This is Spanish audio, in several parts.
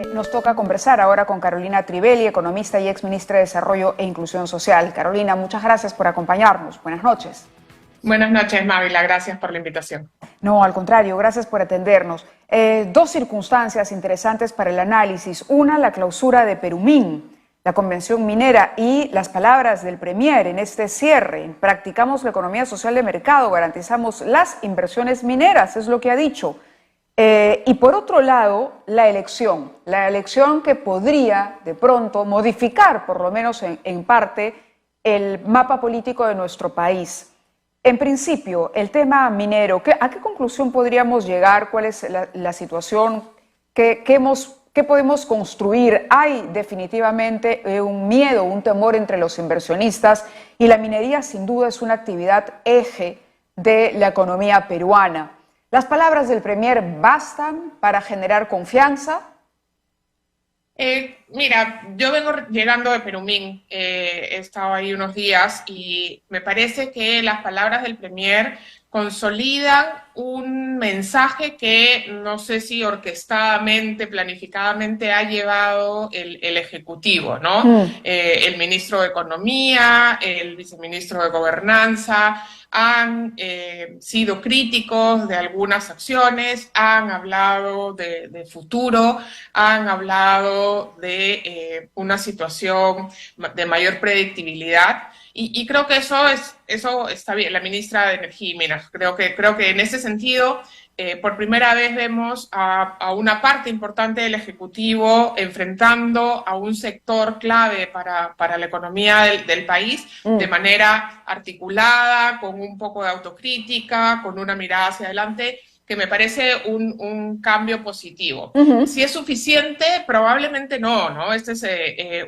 Nos toca conversar ahora con Carolina Trivelli, economista y exministra de Desarrollo e Inclusión Social. Carolina, muchas gracias por acompañarnos. Buenas noches. Buenas noches, Mávila. Gracias por la invitación. No, al contrario, gracias por atendernos. Dos circunstancias interesantes para el análisis. Una, la clausura de Perumín, la convención minera, y las palabras del Premier en este cierre. Practicamos la economía social de mercado, garantizamos las inversiones mineras, es lo que ha dicho. Y por otro lado, la elección que podría de pronto modificar, por lo menos en parte, el mapa político de nuestro país. En principio, el tema minero, ¿a qué conclusión podríamos llegar? ¿Cuál es la situación? ¿Qué podemos construir? Hay definitivamente un miedo, un temor entre los inversionistas, y la minería sin duda es una actividad eje de la economía peruana. ¿Las palabras del Premier bastan para generar confianza? Mira, yo vengo llegando de Perumín, he estado ahí unos días y me parece que las palabras del Premier consolidan un mensaje que no sé si orquestadamente, planificadamente ha llevado el Ejecutivo, ¿no? El ministro de Economía, el viceministro de Gobernanza han sido críticos de algunas acciones, han hablado de futuro, han hablado de una situación de mayor predictibilidad. Y creo que eso está bien. La ministra de Energía y Minas, creo que en ese sentido, por primera vez vemos a una parte importante del Ejecutivo enfrentando a un sector clave para la economía del país de manera articulada, con un poco de autocrítica, con una mirada hacia adelante, que me parece un cambio positivo. Si es suficiente, probablemente no. Esta es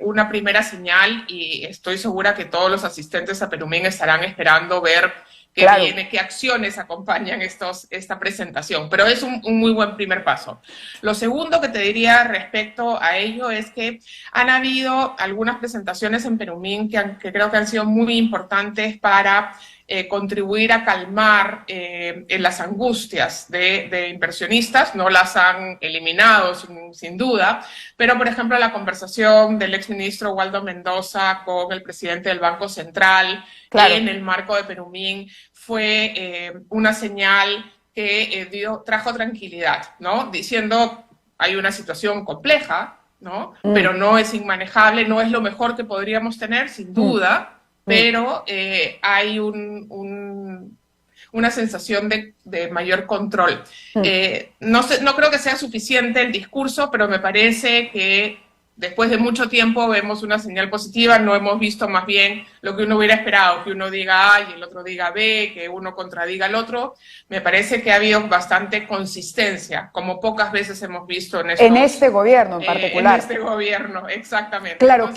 una primera señal y estoy segura que todos los asistentes a Perumín estarán esperando ver qué viene, qué acciones acompañan esta presentación. Pero es un muy buen primer paso. Lo segundo que te diría respecto a ello es que han habido algunas presentaciones en Perumín que creo que han sido muy importantes para contribuir a calmar las angustias de inversionistas. No las han eliminado sin duda, pero por ejemplo la conversación del exministro Waldo Mendoza con el presidente del Banco Central en el marco de Perumín fue una señal que trajo tranquilidad, ¿no? Diciendo, hay una situación compleja, ¿no? Pero no es inmanejable, no es lo mejor que podríamos tener, sin duda, pero hay una sensación de mayor control. No creo que sea suficiente el discurso, pero me parece que después de mucho tiempo vemos una señal positiva. No hemos visto más bien lo que uno hubiera esperado, que uno diga A y el otro diga B, que uno contradiga al otro. Me parece que ha habido bastante consistencia, como pocas veces hemos visto en este gobierno en particular. En este gobierno, exactamente. Claro,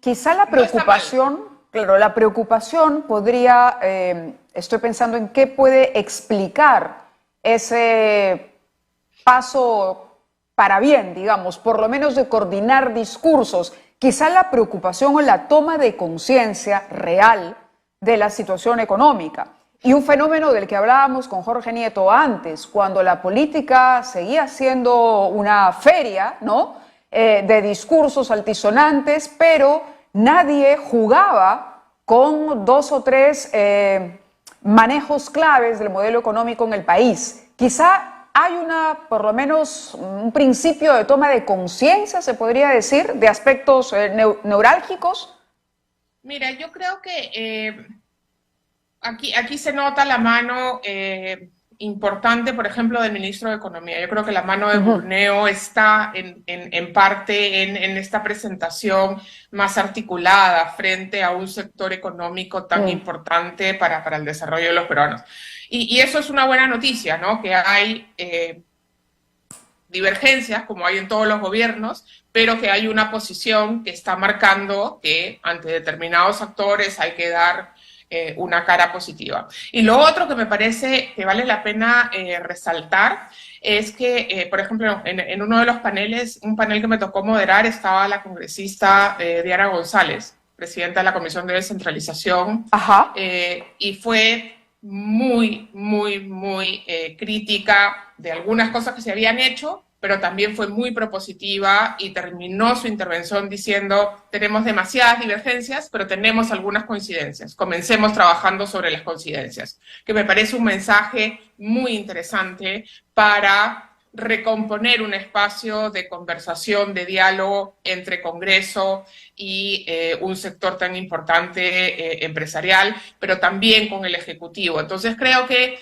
quizá la preocupación... Claro, la preocupación podría, estoy pensando en qué puede explicar ese paso para bien, digamos, por lo menos de coordinar discursos. Quizá la preocupación o la toma de conciencia real de la situación económica. Y un fenómeno del que hablábamos con Jorge Nieto antes, cuando la política seguía siendo una feria, ¿no? De discursos altisonantes, pero nadie jugaba con dos o tres manejos claves del modelo económico en el país. Quizá hay por lo menos un principio de toma de conciencia, se podría decir, de aspectos neurálgicos. Mira, yo creo que aquí se nota la mano importante, por ejemplo, del ministro de Economía. Yo creo que la mano de Burneo está en parte en esta presentación más articulada frente a un sector económico tan importante para el desarrollo de los peruanos. Y eso es una buena noticia, ¿no? Que hay divergencias, como hay en todos los gobiernos, pero que hay una posición que está marcando que ante determinados actores hay que dar una cara positiva. Y lo otro que me parece que vale la pena resaltar es que, por ejemplo, en uno de los paneles, un panel que me tocó moderar, estaba la congresista Diana González, presidenta de la Comisión de Descentralización, y fue muy crítica de algunas cosas que se habían hecho pero también fue muy propositiva y terminó su intervención diciendo: tenemos demasiadas divergencias, pero tenemos algunas coincidencias. Comencemos trabajando sobre las coincidencias, que me parece un mensaje muy interesante para recomponer un espacio de conversación, de diálogo entre Congreso y un sector tan importante empresarial, pero también con el Ejecutivo. Entonces creo que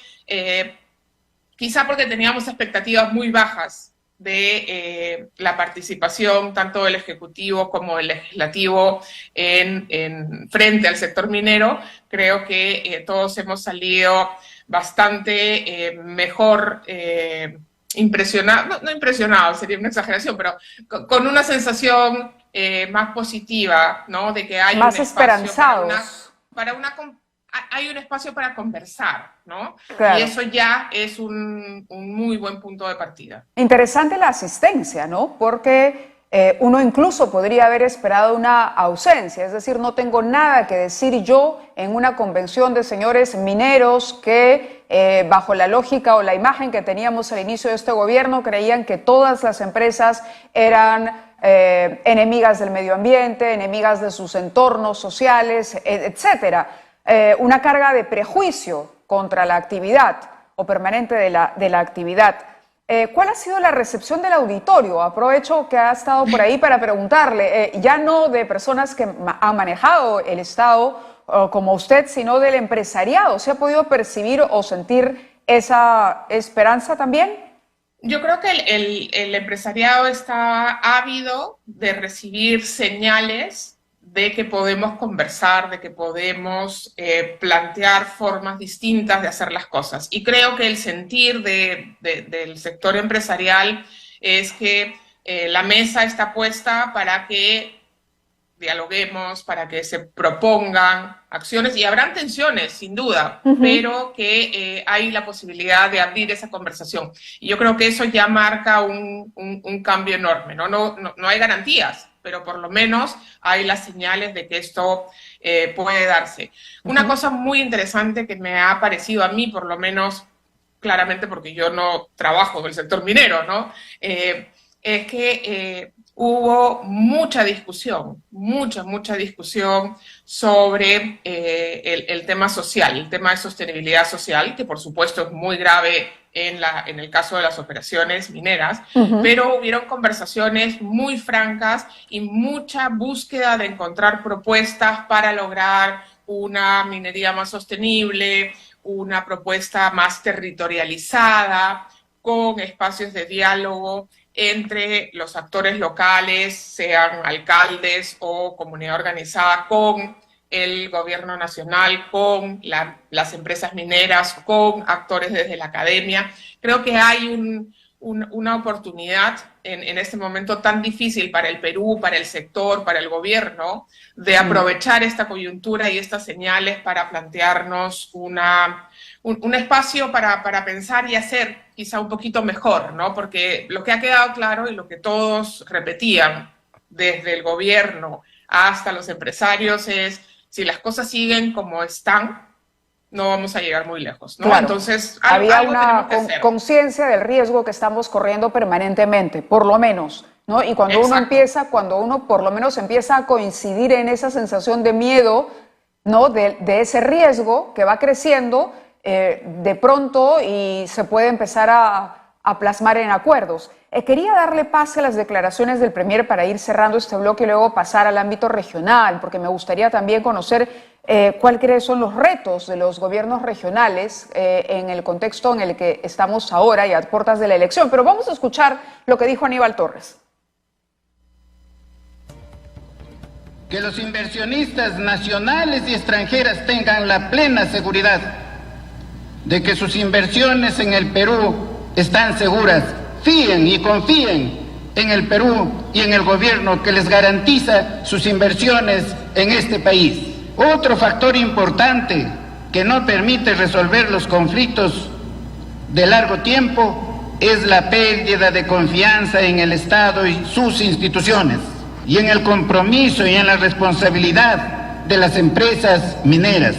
quizá porque teníamos expectativas muy bajas de la participación tanto del Ejecutivo como del Legislativo en frente al sector minero, creo que todos hemos salido bastante mejor impresionados, no impresionados, sería una exageración, pero con una sensación más positiva, ¿no? De que hay más un espacio esperanzados. hay un espacio para conversar, ¿no? Claro. Y eso ya es un muy buen punto de partida. Interesante la asistencia, ¿no? Porque uno incluso podría haber esperado una ausencia, es decir, no tengo nada que decir yo en una convención de señores mineros que bajo la lógica o la imagen que teníamos al inicio de este gobierno creían que todas las empresas eran enemigas del medio ambiente, enemigas de sus entornos sociales, etcétera. Una carga de prejuicio contra la actividad o permanente de la actividad. ¿Cuál ha sido la recepción del auditorio? Aprovecho que ha estado por ahí para preguntarle, ya no de personas que han manejado el Estado como usted, sino del empresariado. ¿Se ha podido percibir o sentir esa esperanza también? Yo creo que el empresariado está ávido de recibir señales de que podemos conversar, de que podemos plantear formas distintas de hacer las cosas. Y creo que el sentir del sector empresarial es que la mesa está puesta para que dialoguemos, para que se propongan acciones, y habrán tensiones, sin duda, pero que hay la posibilidad de abrir esa conversación. Y yo creo que eso ya marca un cambio enorme, ¿no? No hay garantías, pero por lo menos hay las señales de que esto puede darse. Una cosa muy interesante que me ha parecido a mí, por lo menos, claramente porque yo no trabajo en el sector minero, ¿no? Es que hubo mucha discusión sobre el tema social, el tema de sostenibilidad social, que por supuesto es muy grave en el caso de las operaciones mineras, pero hubieron conversaciones muy francas y mucha búsqueda de encontrar propuestas para lograr una minería más sostenible, una propuesta más territorializada, con espacios de diálogo entre los actores locales, sean alcaldes o comunidad organizada, con el gobierno nacional, con las empresas mineras, con actores desde la academia. Creo que hay una oportunidad en este momento tan difícil para el Perú, para el sector, para el gobierno, de aprovechar esta coyuntura y estas señales para plantearnos un espacio para pensar y hacer quizá un poquito mejor, ¿no? Porque lo que ha quedado claro y lo que todos repetían, desde el gobierno hasta los empresarios, es: si las cosas siguen como están, no vamos a llegar muy lejos, ¿no? Claro. Entonces, había algo una conciencia del riesgo que estamos corriendo permanentemente, por lo menos, ¿no? Y cuando uno por lo menos empieza a coincidir en esa sensación de miedo, ¿no? De ese riesgo que va creciendo, de pronto, y se puede empezar a plasmar en acuerdos. Quería darle pase a las declaraciones del Premier para ir cerrando este bloque y luego pasar al ámbito regional, porque me gustaría también conocer cuáles son los retos de los gobiernos regionales en el contexto en el que estamos ahora y a puertas de la elección. Pero vamos a escuchar lo que dijo Aníbal Torres. Que los inversionistas nacionales y extranjeras tengan la plena seguridad de que sus inversiones en el Perú están seguras. Fíen y confíen en el Perú y en el gobierno que les garantiza sus inversiones en este país. Otro factor importante que no permite resolver los conflictos de largo tiempo es la pérdida de confianza en el Estado y sus instituciones, y en el compromiso y en la responsabilidad de las empresas mineras.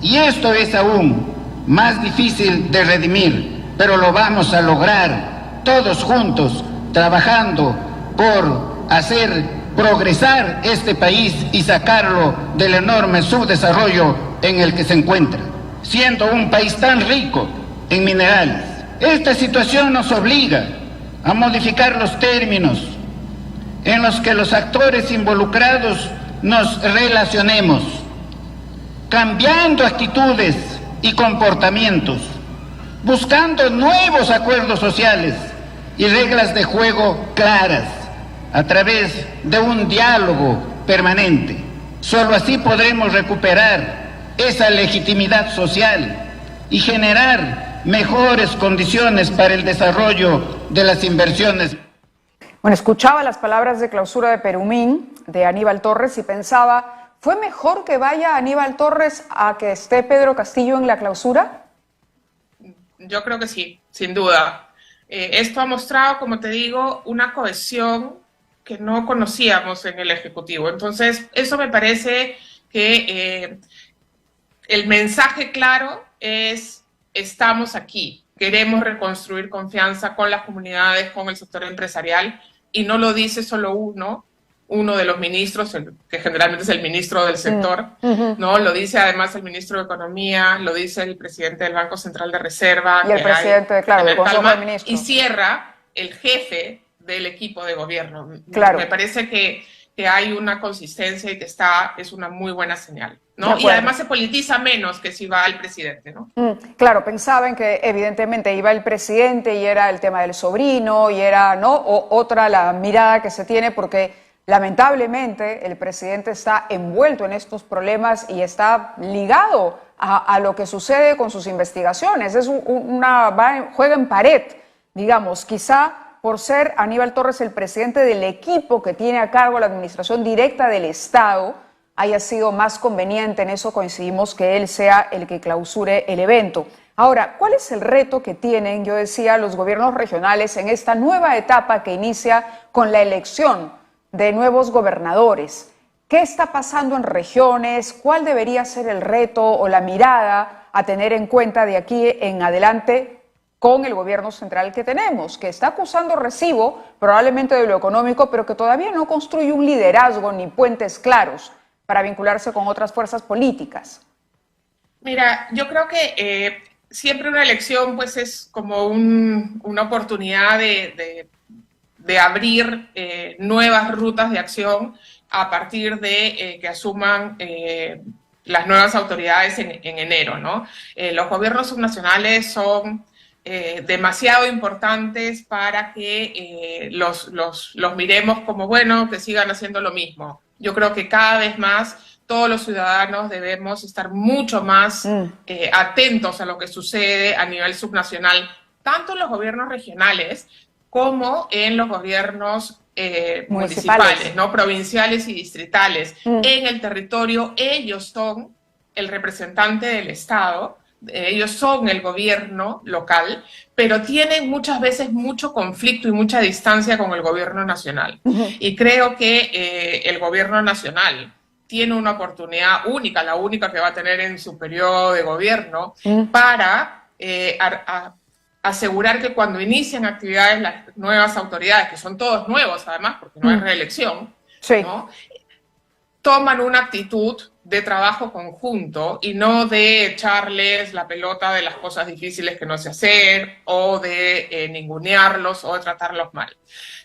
Y esto es aún más difícil de redimir, pero lo vamos a lograr todos juntos, trabajando por hacer progresar este país y sacarlo del enorme subdesarrollo en el que se encuentra, siendo un país tan rico en minerales. Esta situación nos obliga a modificar los términos en los que los actores involucrados nos relacionemos, cambiando actitudes y comportamientos, buscando nuevos acuerdos sociales y reglas de juego claras a través de un diálogo permanente. Solo así podremos recuperar esa legitimidad social y generar mejores condiciones para el desarrollo de las inversiones. Bueno, escuchaba las palabras de clausura de Perumín, de Aníbal Torres, y pensaba, ¿fue mejor que vaya Aníbal Torres a que esté Pedro Castillo en la clausura? Yo creo que sí, sin duda. Esto ha mostrado, como te digo, una cohesión que no conocíamos en el Ejecutivo. Entonces, eso me parece que el mensaje claro es: estamos aquí, queremos reconstruir confianza con las comunidades, con el sector empresarial, y no lo dice solo uno de los ministros, que generalmente es el ministro del sector, ¿no? Lo dice además el ministro de Economía, lo dice el presidente del Banco Central de Reserva. Y el presidente, claro, del Consejo de Ministros. Y cierra el jefe del equipo de gobierno. Claro. Me parece que hay una consistencia y que es una muy buena señal, ¿no? Y además se politiza menos que si va el presidente, ¿no? Claro, pensaban que evidentemente iba el presidente y era el tema del sobrino y era, ¿no? Otra la mirada que se tiene, porque lamentablemente el presidente está envuelto en estos problemas y está ligado a lo que sucede con sus investigaciones. Es juega en pared, digamos, quizá por ser Aníbal Torres el presidente del equipo que tiene a cargo la administración directa del Estado, haya sido más conveniente, en eso coincidimos, que él sea el que clausure el evento. Ahora, ¿cuál es el reto que tienen, yo decía, los gobiernos regionales en esta nueva etapa que inicia con la elección de nuevos gobernadores? ¿Qué está pasando en regiones? ¿Cuál debería ser el reto o la mirada a tener en cuenta de aquí en adelante con el gobierno central que tenemos, que está acusando recibo probablemente de lo económico, pero que todavía no construye un liderazgo ni puentes claros para vincularse con otras fuerzas políticas? Mira, yo creo que siempre una elección pues es como una oportunidad de abrir nuevas rutas de acción a partir de que asuman las nuevas autoridades en enero, ¿no? Los gobiernos subnacionales son demasiado importantes para que los miremos como, bueno, que sigan haciendo lo mismo. Yo creo que cada vez más todos los ciudadanos debemos estar mucho más atentos a lo que sucede a nivel subnacional, tanto en los gobiernos regionales como en los gobiernos municipales, ¿no? Provinciales y distritales. En el territorio ellos son el representante del Estado, ellos son el gobierno local, pero tienen muchas veces mucho conflicto y mucha distancia con el gobierno nacional. Y creo que el gobierno nacional tiene una oportunidad única, la única que va a tener en su periodo de gobierno, para asegurar que cuando inician actividades las nuevas autoridades, que son todos nuevos además, porque no hay reelección, ¿no? Toman una actitud de trabajo conjunto y no de echarles la pelota de las cosas difíciles que no sé hacer, o de ningunearlos o de tratarlos mal.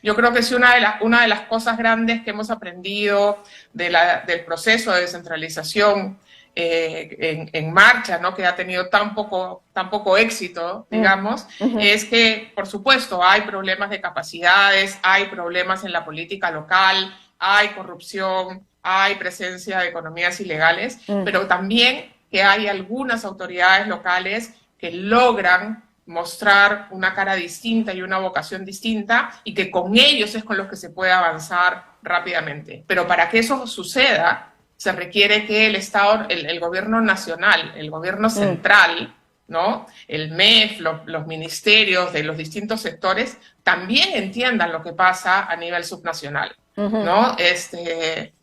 Yo creo que sí, una de las cosas grandes que hemos aprendido del proceso de descentralización en marcha, ¿no? Que ha tenido tan poco éxito, digamos, es que, por supuesto, hay problemas de capacidades, hay problemas en la política local, hay corrupción, hay presencia de economías ilegales, pero también que hay algunas autoridades locales que logran mostrar una cara distinta y una vocación distinta, y que con ellos es con los que se puede avanzar rápidamente. Pero para que eso suceda, se requiere que el Estado, el gobierno nacional, el gobierno central, ¿no? El MEF, los ministerios de los distintos sectores, también entiendan lo que pasa a nivel subnacional, ¿no?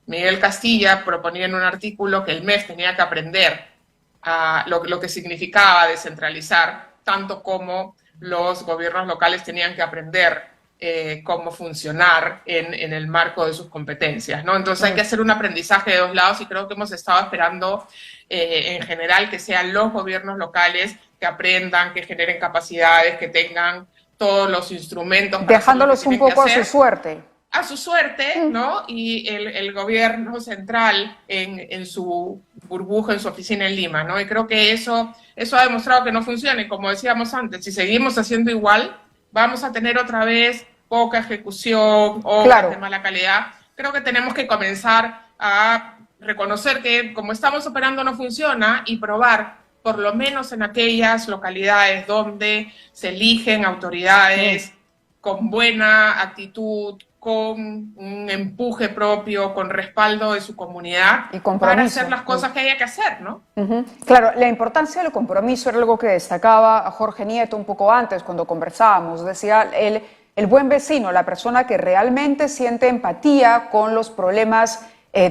Miguel Castilla proponía en un artículo que el MEF tenía que aprender lo que significaba descentralizar, tanto como los gobiernos locales tenían que aprender cómo funcionar en el marco de sus competencias, ¿no? Entonces hay que hacer un aprendizaje de dos lados y creo que hemos estado esperando en general que sean los gobiernos locales que aprendan, que generen capacidades, que tengan todos los instrumentos. Dejándolos un poco a su suerte. A su suerte, ¿no? Y el gobierno central en su burbuja, en su oficina en Lima, ¿no? Y creo que eso ha demostrado que no funciona. Y como decíamos antes, si seguimos haciendo igual, vamos a tener otra vez poca ejecución, obras de mala calidad. Creo que tenemos que comenzar a reconocer que como estamos operando no funciona y probar, por lo menos en aquellas localidades donde se eligen autoridades con buena actitud, con un empuje propio, con respaldo de su comunidad, y para hacer las cosas que haya que hacer, ¿no? Claro, la importancia del compromiso era algo que destacaba Jorge Nieto un poco antes cuando conversábamos. Decía, el buen vecino, la persona que realmente siente empatía con los problemas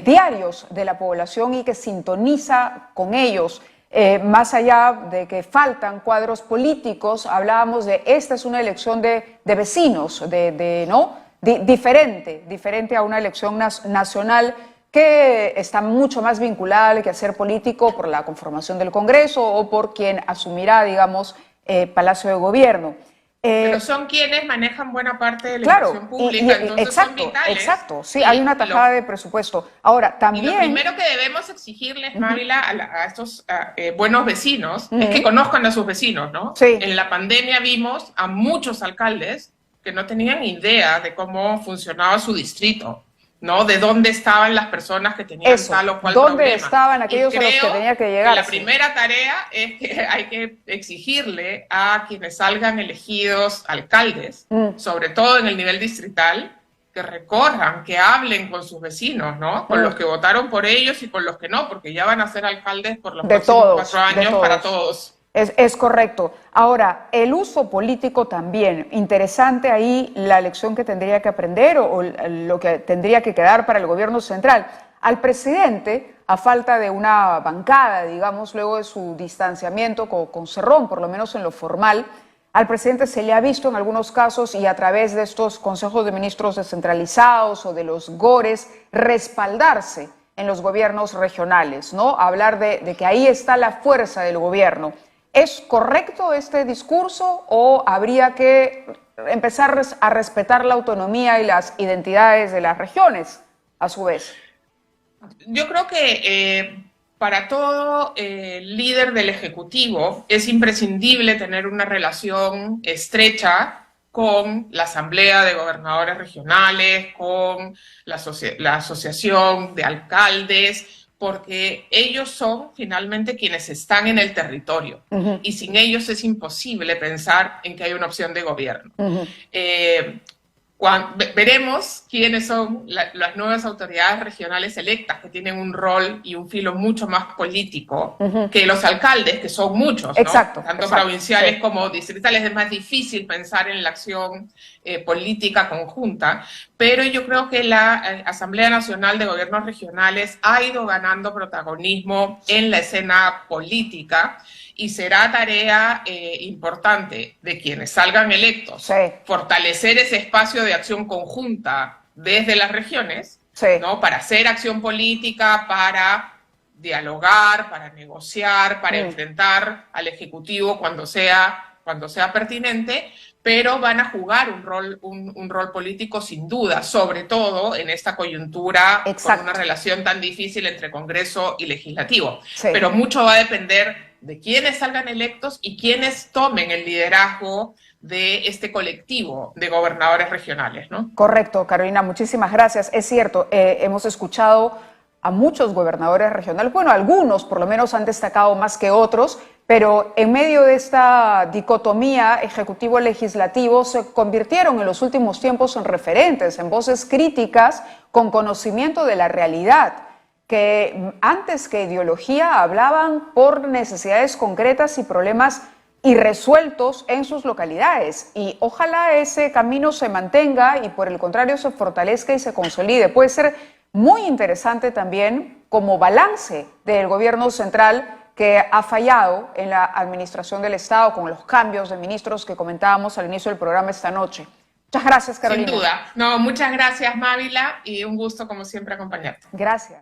diarios de la población y que sintoniza con ellos. Más allá de que faltan cuadros políticos, hablábamos de esta es una elección de vecinos, ¿no? Diferente a una elección nacional que está mucho más vinculada al quehacer político por la conformación del Congreso o por quien asumirá, digamos, Palacio de Gobierno. Pero son quienes manejan buena parte de la inversión pública, entonces son vitales. Exacto, sí, hay una tajada de presupuesto. Ahora, también... Y lo primero que debemos exigirles, Mávila, a estos buenos vecinos, es que conozcan a sus vecinos, ¿no? Sí. En la pandemia vimos a muchos alcaldes que no tenían idea de cómo funcionaba su distrito, ¿no? De dónde estaban las personas que tenían tal o cual problema. ¿Dónde estaban aquellos a los que tenía que llegar? La primera tarea es que hay que exigirle a quienes salgan elegidos alcaldes, sobre todo en el nivel distrital, que recorran, que hablen con sus vecinos, ¿no? Con los que votaron por ellos y con los que no, porque ya van a ser alcaldes por los próximos 4 años para todos. Es correcto. Ahora, el uso político también. Interesante ahí la lección que tendría que aprender o lo que tendría que quedar para el gobierno central. Al presidente, a falta de una bancada, digamos, luego de su distanciamiento con Cerrón, por lo menos en lo formal, al presidente se le ha visto en algunos casos y a través de estos consejos de ministros descentralizados o de los GORES respaldarse en los gobiernos regionales, ¿no? Hablar de que ahí está la fuerza del gobierno. ¿Es correcto este discurso o habría que empezar a respetar la autonomía y las identidades de las regiones, a su vez? Yo creo que para todo líder del Ejecutivo es imprescindible tener una relación estrecha con la Asamblea de Gobernadores Regionales, con la Asociación de Alcaldes, porque ellos son finalmente quienes están en el territorio y sin ellos es imposible pensar en que hay una opción de gobierno. Veremos quiénes son las nuevas autoridades regionales electas que tienen un rol y un filo mucho más político que los alcaldes, que son muchos, ¿no? Tanto provinciales como distritales. Es más difícil pensar en la acción política conjunta, pero yo creo que la Asamblea Nacional de Gobiernos Regionales ha ido ganando protagonismo en la escena política y será tarea importante de quienes salgan electos fortalecer ese espacio de acción conjunta desde las regiones, ¿no? Para hacer acción política, para dialogar, para negociar, para enfrentar al Ejecutivo cuando sea pertinente, pero van a jugar un rol político sin duda, sobre todo en esta coyuntura con una relación tan difícil entre Congreso y Legislativo. Pero mucho va a depender de quiénes salgan electos y quiénes tomen el liderazgo de este colectivo de gobernadores regionales, ¿no? Correcto, Carolina, muchísimas gracias. Es cierto, hemos escuchado a muchos gobernadores regionales, bueno, algunos por lo menos han destacado más que otros, pero en medio de esta dicotomía ejecutivo-legislativo se convirtieron en los últimos tiempos en referentes, en voces críticas con conocimiento de la realidad, que antes que ideología hablaban por necesidades concretas y problemas irresueltos en sus localidades. Y ojalá ese camino se mantenga y por el contrario se fortalezca y se consolide. Puede ser muy interesante también como balance del gobierno central que ha fallado en la administración del Estado con los cambios de ministros que comentábamos al inicio del programa esta noche. Muchas gracias, Carolina. Sin duda. No, muchas gracias, Mávila, y un gusto, como siempre, acompañarte. Gracias.